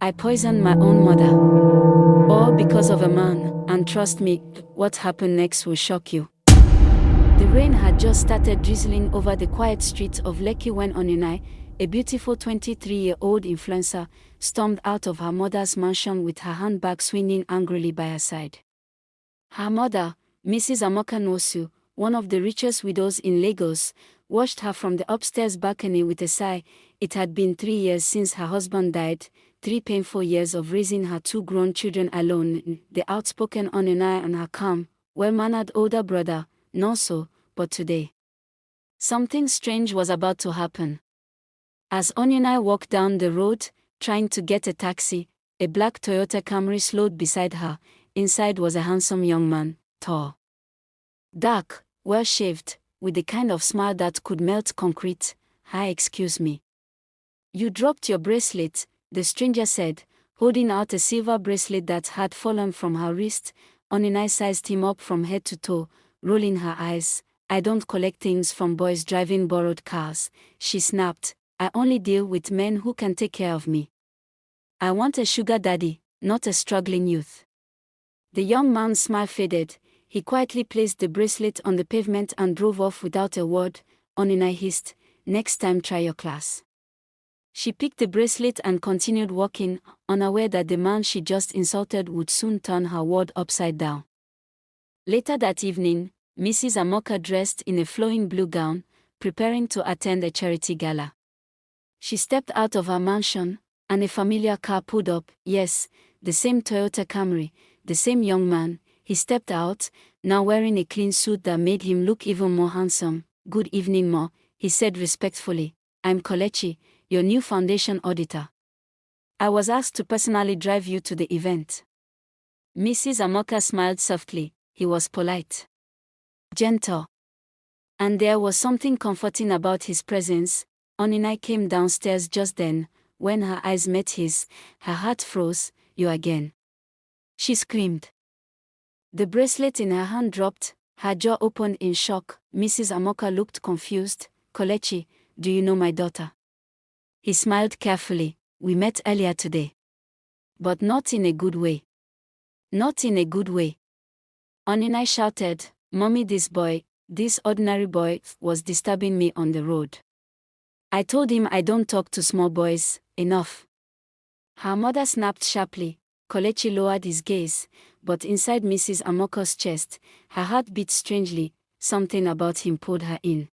I poisoned my own mother. All because of a man, and trust me, what happened next will shock you. The rain had just started drizzling over the quiet streets of Lekki when Onyenai, a beautiful 23-year-old influencer, stormed out of her mother's mansion with her handbag swinging angrily by her side. Her mother, Mrs. Amoka Nosu, one of the richest widows in Lagos, watched her from the upstairs balcony with a sigh. It had been 3 years since her husband died, 3 painful years of raising her 2 grown children alone. The outspoken Onyenai and her calm, well-mannered older brother, Nonso. But today, something strange was about to happen. As Onyenai walked down the road, trying to get a taxi, a black Toyota Camry slowed beside her. Inside was a handsome young man, tall, dark, well-shaved, with the kind of smile that could melt concrete. "Hi, excuse me. You dropped your bracelet," the stranger said, holding out a silver bracelet that had fallen from her wrist. Onyenai sized him up from head to toe, rolling her eyes. "I don't collect things from boys driving borrowed cars," she snapped. "I only deal with men who can take care of me. I want a sugar daddy, not a struggling youth." The young man's smile faded. He quietly placed the bracelet on the pavement and drove off without a word. Onyenai hissed, "Next time try your class." She picked the bracelet and continued walking, unaware that the man she just insulted would soon turn her world upside down. Later that evening, Mrs. Amoka dressed in a flowing blue gown, preparing to attend a charity gala. She stepped out of her mansion, and a familiar car pulled up. Yes, the same Toyota Camry, the same young man. He stepped out, now wearing a clean suit that made him look even more handsome. "Good evening, Ma," he said respectfully. "I'm Kelechi, your new foundation auditor. I was asked to personally drive you to the event." Mrs. Amoka smiled softly. He was polite, gentle, and there was something comforting about his presence. Onyenai came downstairs just then. When her eyes met his, her heart froze. "You again," she screamed. The bracelet in her hand dropped, her jaw opened in shock. Mrs. Amoka looked confused. "Kelechi, do you know my daughter?" He smiled carefully. "We met earlier today. But not in a good way." "Not in a good way." Onyenai shouted, "Mommy, this ordinary boy, was disturbing me on the road. I told him I don't talk to small boys." "Enough." Her mother snapped sharply. Kelechi lowered his gaze, but inside Mrs. Amoka's chest, her heart beat strangely. Something about him pulled her in.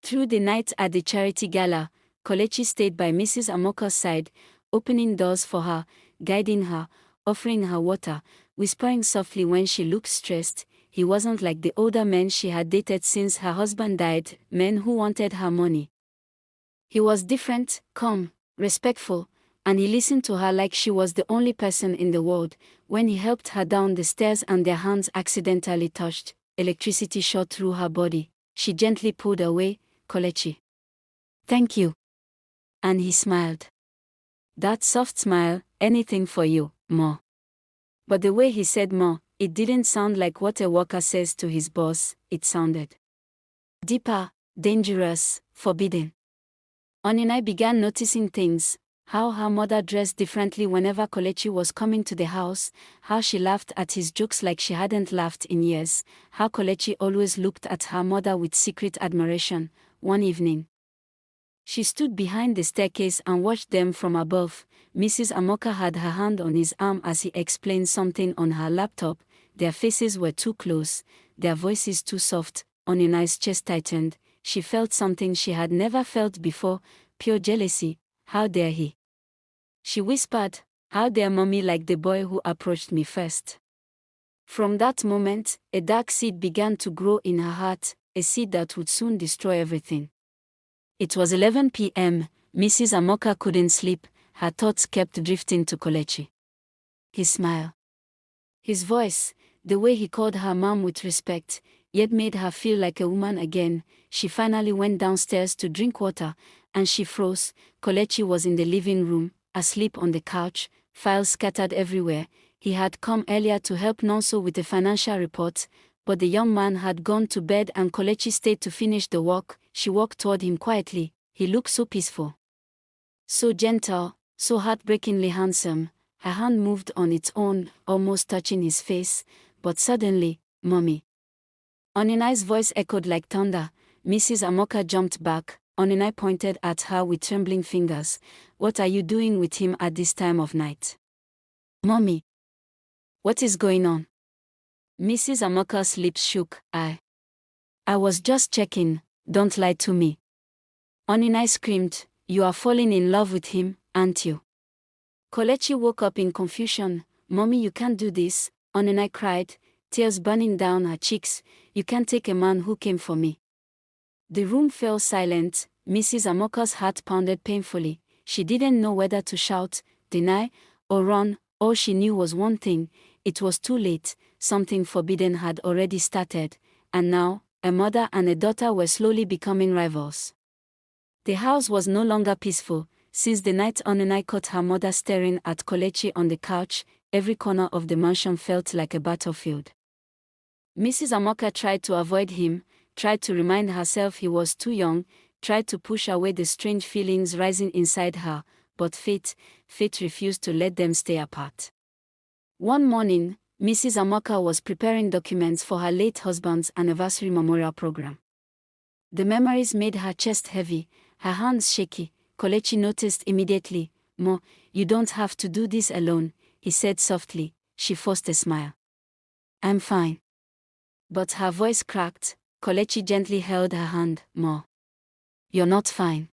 Through the night at the charity gala, Kelechi stayed by Mrs. Amoka's side, opening doors for her, guiding her, offering her water, whispering softly when she looked stressed. He wasn't like the older men she had dated since her husband died, men who wanted her money. He was different, calm, respectful, and he listened to her like she was the only person in the world. When he helped her down the stairs and their hands accidentally touched, electricity shot through her body. She gently pulled away. "Kelechi, thank you." And he smiled. That soft smile, "Anything for you, Ma." But the way he said "Ma," it didn't sound like what a worker says to his boss. It sounded deeper, dangerous, forbidden. Onyenai began noticing things. How her mother dressed differently whenever Kelechi was coming to the house, how she laughed at his jokes like she hadn't laughed in years, how Kelechi always looked at her mother with secret admiration. One evening, she stood behind the staircase and watched them from above. Mrs. Amoka had her hand on his arm as he explained something on her laptop. Their faces were too close, their voices too soft. Onyenai's chest tightened. She felt something she had never felt before, pure jealousy. "How dare he?" she whispered. "How dare Mommy like the boy who approached me first?" From that moment, a dark seed began to grow in her heart, a seed that would soon destroy everything. It was 11 p.m. Mrs. Amoka couldn't sleep. Her thoughts kept drifting to Kelechi. His smile, his voice, the way he called her mom with respect, yet made her feel like a woman again. She finally went downstairs to drink water, and she froze. Kelechi was in the living room, asleep on the couch, files scattered everywhere. He had come earlier to help Nonso with a financial report, but the young man had gone to bed and Kelechi stayed to finish the work. She walked toward him quietly. He looked so peaceful, so gentle, so heartbreakingly handsome. Her hand moved on its own, almost touching his face, but suddenly, "Mommy." Oninai's voice echoed like thunder. Mrs. Amoka jumped back. Oninai pointed at her with trembling fingers. "What are you doing with him at this time of night?" "Mommy. What is going on?" Mrs. Amoka's lips shook. I was just checking, don't lie to me." Oninai screamed. "You are falling in love with him, aren't you?" Kelechi woke up in confusion. "Mommy, you can't do this," Oninai cried, tears burning down her cheeks. "You can't take a man who came for me." The room fell silent. Mrs. Amoka's heart pounded painfully. She didn't know whether to shout, deny, or run. All she knew was one thing: it was too late. Something forbidden had already started, and now, a mother and a daughter were slowly becoming rivals. The house was no longer peaceful. Since the night Oninai caught her mother staring at Kelechi on the couch, every corner of the mansion felt like a battlefield. Mrs. Amoka tried to avoid him, tried to remind herself he was too young, tried to push away the strange feelings rising inside her, but fate refused to let them stay apart. One morning, Mrs. Amoka was preparing documents for her late husband's anniversary memorial program. The memories made her chest heavy, her hands shaky. Kelechi noticed immediately. "Mo, you don't have to do this alone," he said softly. She forced a smile. "I'm fine." But her voice cracked. Kelechi gently held her hand. "Mo, you're not fine."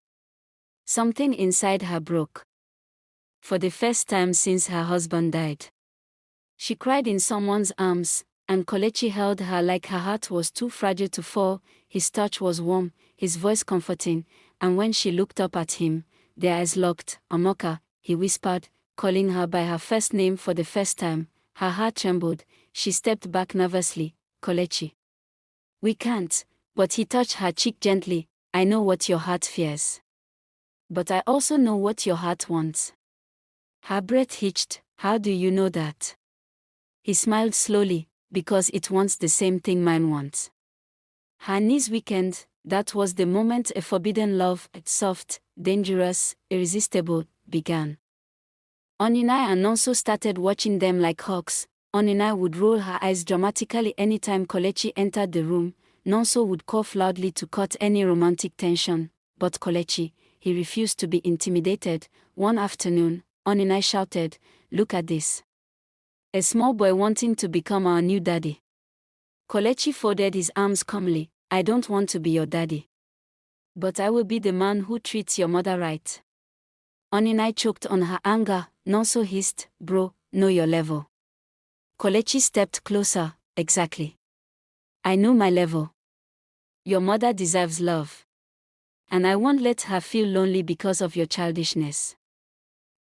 Something inside her broke. For the first time since her husband died. She cried in someone's arms, and Kelechi held her like her heart was too fragile to fall. His touch was warm, his voice comforting, and when she looked up at him, their eyes locked. "Amoka," he whispered, calling her by her first name for the first time. Her heart trembled. She stepped back nervously. "Kelechi. We can't." But he touched her cheek gently. "I know what your heart fears. But I also know what your heart wants." Her breath hitched. "How do you know that?" He smiled slowly. "Because it wants the same thing mine wants." Her knees weakened. That was the moment a forbidden love, soft, dangerous, irresistible, began. Oninai and Nonso started watching them like hawks. Oninai would roll her eyes dramatically anytime Kelechi entered the room. Nonso would cough loudly to cut any romantic tension. But Kelechi, he refused to be intimidated. One afternoon, Oninai shouted, "Look at this. A small boy wanting to become our new daddy." Kelechi folded his arms calmly. "I don't want to be your daddy. But I will be the man who treats your mother right." Oninai choked on her anger. Nonso hissed, "Bro, know your level." Kelechi stepped closer. "Exactly. I know my level. Your mother deserves love. And I won't let her feel lonely because of your childishness."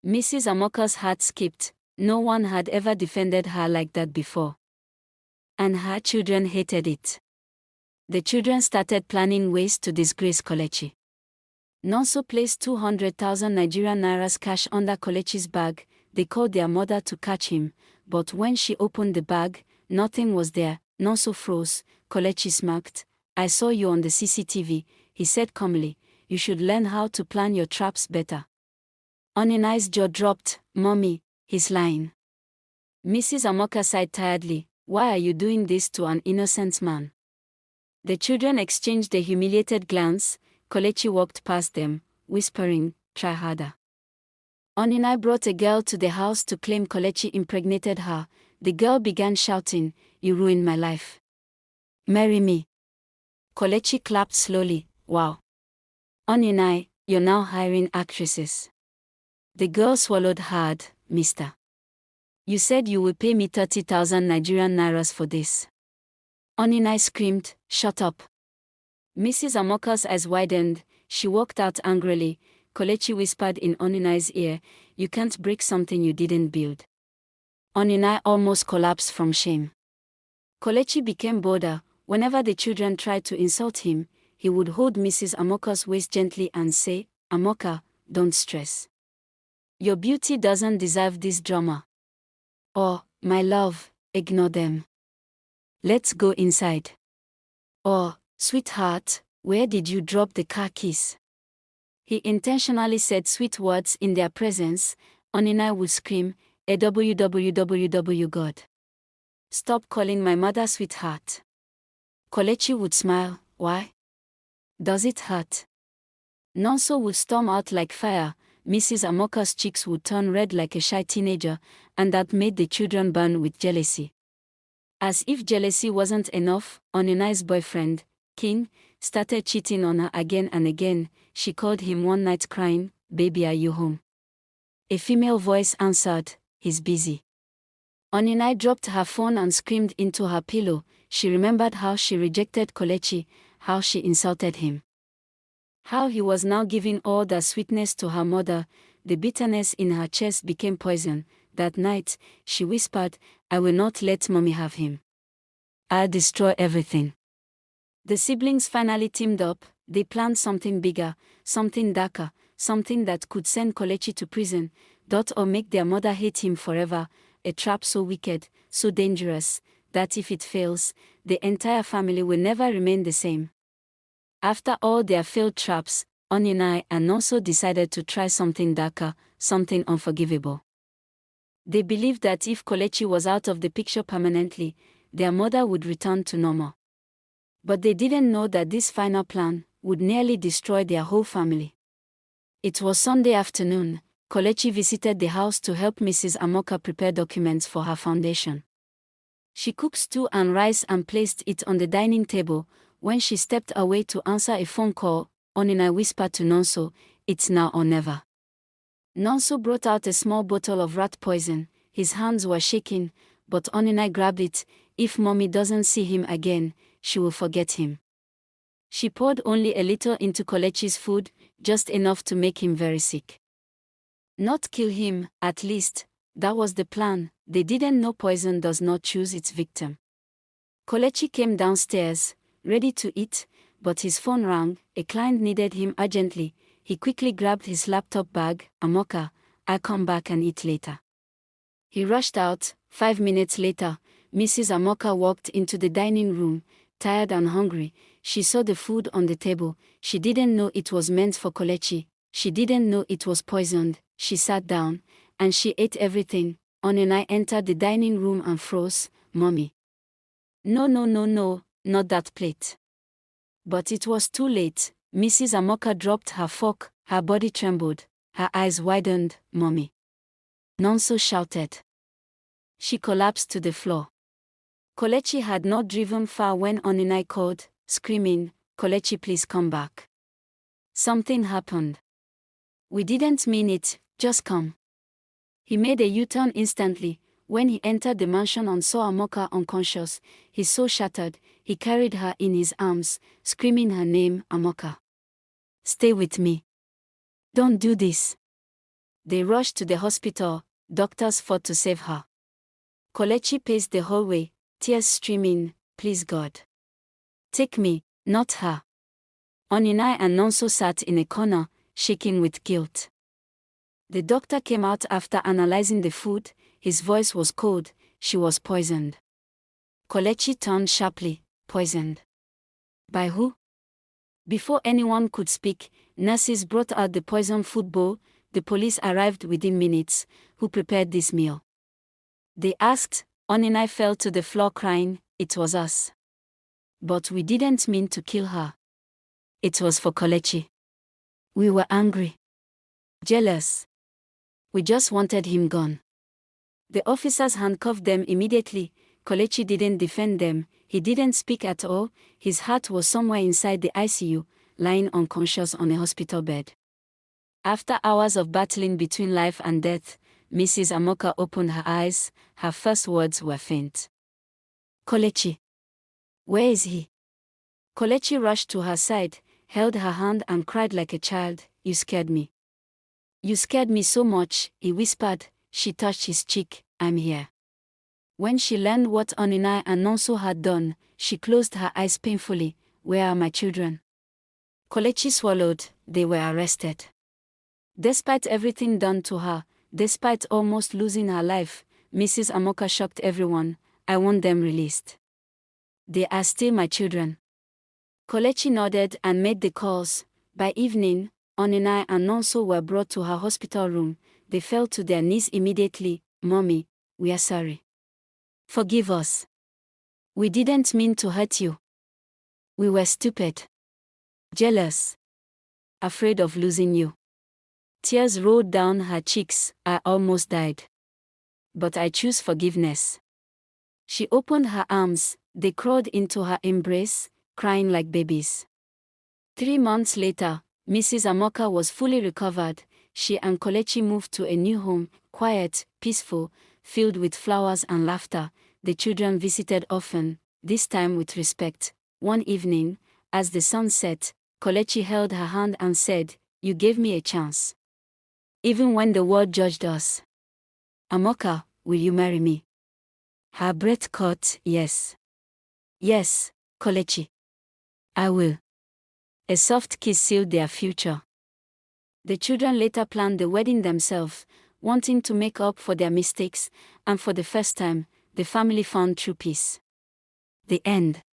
Mrs. Amoka's heart skipped. No one had ever defended her like that before. And her children hated it. The children started planning ways to disgrace Kelechi. Nonso placed 200,000 Nigerian nairas cash under Kelechi's bag. They called their mother to catch him, but when she opened the bag, nothing was there. Nonso froze. Kelechi smirked. "I saw you on the CCTV, he said calmly. "You should learn how to plan your traps better." Oninai's jaw dropped. "Mommy, he's lying." Mrs. Amoka sighed tiredly. "Why are you doing this to an innocent man?" The children exchanged a humiliated glance. Kelechi walked past them, whispering, "Try harder." Oninai brought a girl to the house to claim Kelechi impregnated her. The girl began shouting, "You ruined my life. Marry me." Kelechi clapped slowly. "Wow. Oninai, you're now hiring actresses." The girl swallowed hard. "Mister. You said you would pay me 30,000 Nigerian nairas for this." Oninai screamed, "Shut up." Mrs. Amoka's eyes widened. She walked out angrily. Kelechi whispered in Oninai's ear, "You can't break something you didn't build." Oninai almost collapsed from shame. Kelechi became bolder. Whenever the children tried to insult him, he would hold Mrs. Amoka's waist gently and say, "Amoka, don't stress. Your beauty doesn't deserve this drama." Or, "My love, ignore them. Let's go inside." Or, "Sweetheart, where did you drop the car keys?" He intentionally said sweet words in their presence. Onina would scream, "www God. Stop calling my mother sweetheart." Kelechi would smile, "Why? Does it hurt?" Nonso would storm out like fire. Mrs. Amoka's cheeks would turn red like a shy teenager, and that made the children burn with jealousy. As if jealousy wasn't enough, Onina's boyfriend, King, started cheating on her again and again. She called him one night crying, "Baby, are you home?" A female voice answered, "He's busy." Onina dropped her phone and screamed into her pillow. She remembered how she rejected Kelechi, how she insulted him, how he was now giving all the sweetness to her mother. The bitterness in her chest became poison. That night, she whispered, "I will not let mommy have him. I'll destroy everything." The siblings finally teamed up. They planned something bigger, something darker, something that could send Kelechi to prison, or make their mother hate him forever. A trap so wicked, so dangerous, that if it fails, the entire family will never remain the same. After all their failed traps, Onina and Nonso decided to try something darker, something unforgivable. They believed that if Kelechi was out of the picture permanently, their mother would return to normal. But they didn't know that this final plan would nearly destroy their whole family. It was Sunday afternoon. Kelechi visited the house to help Mrs. Amoka prepare documents for her foundation. She cooked stew and rice and placed it on the dining table. When she stepped away to answer a phone call, Onina whispered to Nonso, "It's now or never." Nonso brought out a small bottle of rat poison. His hands were shaking, but Onina grabbed it. "If mommy doesn't see him again, she will forget him." She poured only a little into Kelechi's food, just enough to make him very sick. Not kill him, at least. That was the plan. They didn't know poison does not choose its victim. Kelechi came downstairs, ready to eat, but his phone rang. A client needed him urgently. He quickly grabbed his laptop bag. "Amoka, I'll come back and eat later." He rushed out. 5 minutes later, Mrs. Amoka walked into the dining room, tired and hungry. She saw the food on the table. She didn't know it was meant for Kelechi. She didn't know it was poisoned. She sat down, and she ate everything. Onina entered the dining room and froze. "Mommy. No, no, no, no, not that plate." But it was too late. Mrs. Amoka dropped her fork, her body trembled, her eyes widened. "Mommy." Nonso shouted. She collapsed to the floor. Kelechi had not driven far when Onina called, screaming, "Kelechi, please come back. Something happened. We didn't mean it, just come." He made a U-turn instantly. When he entered the mansion and saw Amoka unconscious, his soul shattered. He carried her in his arms, screaming her name, "Amoka. Stay with me. Don't do this." They rushed to the hospital. Doctors fought to save her. Kelechi paced the hallway, tears streaming. "Please God. Take me, not her." Onina and Nonso sat in a corner, shaking with guilt. The doctor came out after analyzing the food. His voice was cold. "She was poisoned." Kelechi turned sharply. "Poisoned? By who?" Before anyone could speak, nurses brought out the poisoned food bowl. The police arrived within minutes. "Who prepared this meal?" they asked. Onina fell to the floor crying, "It was us. But we didn't mean to kill her. It was for Kelechi. We were angry. Jealous. We just wanted him gone." The officers handcuffed them immediately. Kelechi didn't defend them. He didn't speak at all. His heart was somewhere inside the ICU, lying unconscious on a hospital bed. After hours of battling between life and death, Mrs. Amoka opened her eyes. Her first words were faint. "Kelechi. Where is he?" Kelechi rushed to her side, held her hand and cried like a child. "You scared me. You scared me so much," he whispered. She touched his cheek. "I'm here." When she learned what Onina and Nonso had done, she closed her eyes painfully. "Where are my children?" Kelechi swallowed. "They were arrested. Despite everything done to her, despite almost losing her life, Mrs. Amoka shocked everyone. "I want them released. They are still my children." Kelechi nodded and made the calls. By evening, Onina and Nonso were brought to her hospital room. They fell to their knees immediately. "Mommy, we are sorry. Forgive us. We didn't mean to hurt you. We were stupid. Jealous. Afraid of losing you." Tears rolled down her cheeks. "I almost died. But I choose forgiveness." She opened her arms. They crawled into her embrace, crying like babies. 3 months later, Mrs. Amoka was fully recovered. She and Kolechi moved to a new home, quiet, peaceful, filled with flowers and laughter. The children visited often, this time with respect. One evening, as the sun set, Kolechi held her hand and said, "You gave me a chance. Even when the world judged us. Amoka, will you marry me?" Her breath caught. "Yes. Yes, Kolechi. I will." A soft kiss sealed their future. The children later planned the wedding themselves, wanting to make up for their mistakes, and for the first time, the family found true peace. The end.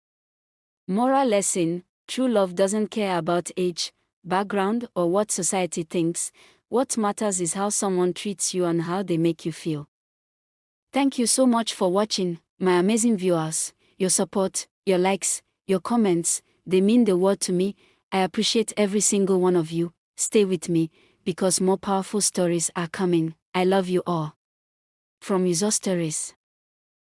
Moral lesson: true love doesn't care about age, background, or what society thinks. What matters is how someone treats you and how they make you feel. Thank you so much for watching, my amazing viewers. Your support, your likes, your comments, they mean the world to me. I appreciate every single one of you. Stay with me, because more powerful stories are coming. I love you all. From Uzo Stories.